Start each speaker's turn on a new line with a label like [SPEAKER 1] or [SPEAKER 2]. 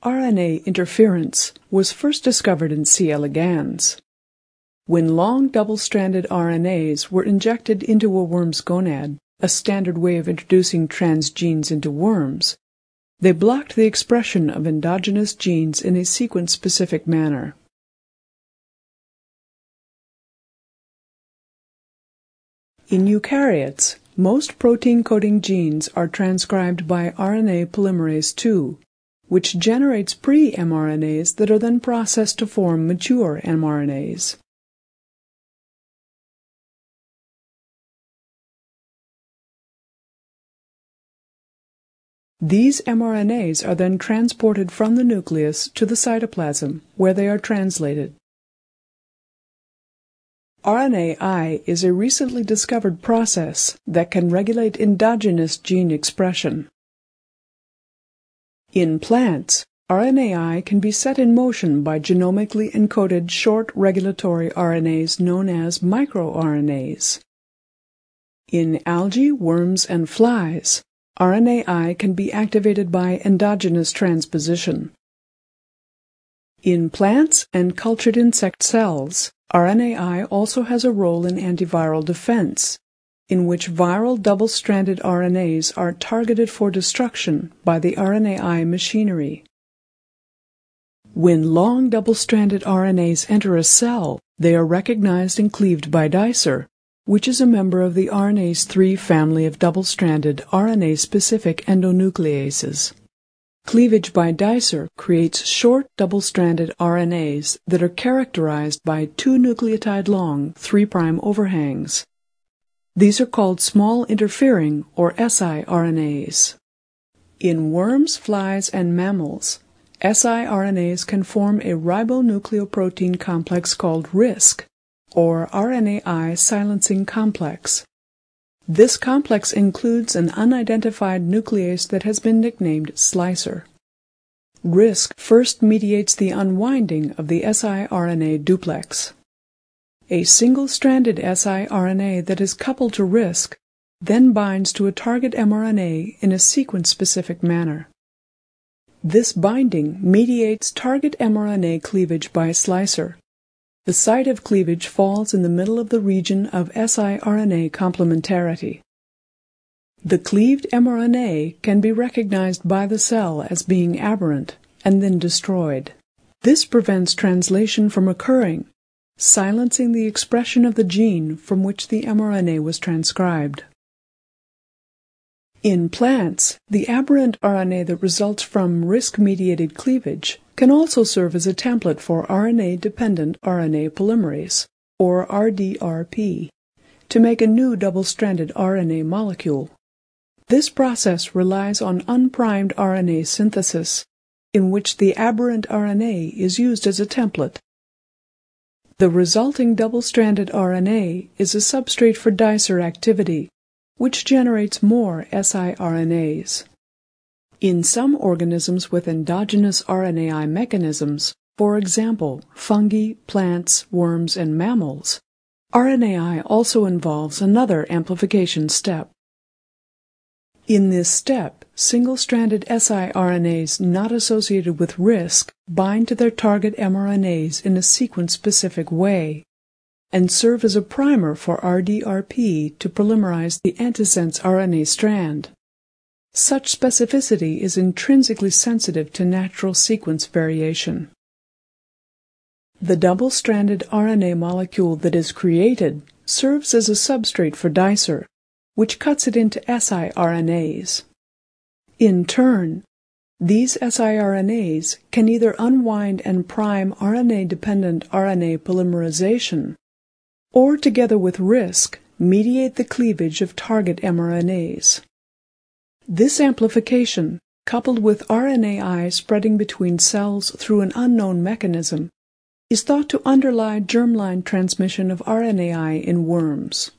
[SPEAKER 1] RNA interference was first discovered in C. elegans. When long double-stranded RNAs were injected into a worm's gonad, a standard way of introducing transgenes into worms, they blocked the expression of endogenous genes in a sequence-specific manner. In eukaryotes, most protein-coding genes are transcribed by RNA polymerase II, which generates pre-mRNAs that are then processed to form mature mRNAs. These mRNAs are then transported from the nucleus to the cytoplasm, where they are translated. RNAi is a recently discovered process that can regulate endogenous gene expression. In plants, RNAi can be set in motion by genomically encoded short regulatory RNAs known as microRNAs. In algae, worms, and flies, RNAi can be activated by endogenous transposition. In plants and cultured insect cells, RNAi also has a role in antiviral defense, in which viral double-stranded RNAs are targeted for destruction by the RNAi machinery. When long double-stranded RNAs enter a cell, they are recognized and cleaved by dicer, which is a member of the RNase 3 family of double-stranded RNA-specific endonucleases. Cleavage by dicer creates short double-stranded RNAs that are characterized by 2 nucleotide-long 3' overhangs. These are called small interfering or siRNAs. In worms, flies, and mammals, siRNAs can form a ribonucleoprotein complex called RISC, or RNAi silencing complex. This complex includes an unidentified nuclease that has been nicknamed slicer. RISC first mediates the unwinding of the siRNA duplex. A single-stranded siRNA that is coupled to RISC then binds to a target mRNA in a sequence-specific manner. This binding mediates target mRNA cleavage by slicer. The site of cleavage falls in the middle of the region of siRNA complementarity. The cleaved mRNA can be recognized by the cell as being aberrant and then destroyed. This prevents translation from occurring, silencing the expression of the gene from which the mRNA was transcribed. In plants, the aberrant RNA that results from RISC-mediated cleavage can also serve as a template for RNA-dependent RNA polymerase, or RDRP, to make a new double-stranded RNA molecule. This process relies on unprimed RNA synthesis, in which the aberrant RNA is used as a template. The resulting double-stranded RNA is a substrate for dicer activity, which generates more siRNAs. In some organisms with endogenous RNAi mechanisms, for example, fungi, plants, worms, and mammals, RNAi also involves another amplification step. In this step, single-stranded siRNAs not associated with RISC bind to their target mRNAs in a sequence-specific way, and serve as a primer for RDRP to polymerize the antisense RNA strand. Such specificity is intrinsically sensitive to natural sequence variation. The double-stranded RNA molecule that is created serves as a substrate for dicer, which cuts it into siRNAs. In turn, these siRNAs can either unwind and prime RNA-dependent RNA polymerization, or together with RISC, mediate the cleavage of target mRNAs. This amplification, coupled with RNAi spreading between cells through an unknown mechanism, is thought to underlie germline transmission of RNAi in worms.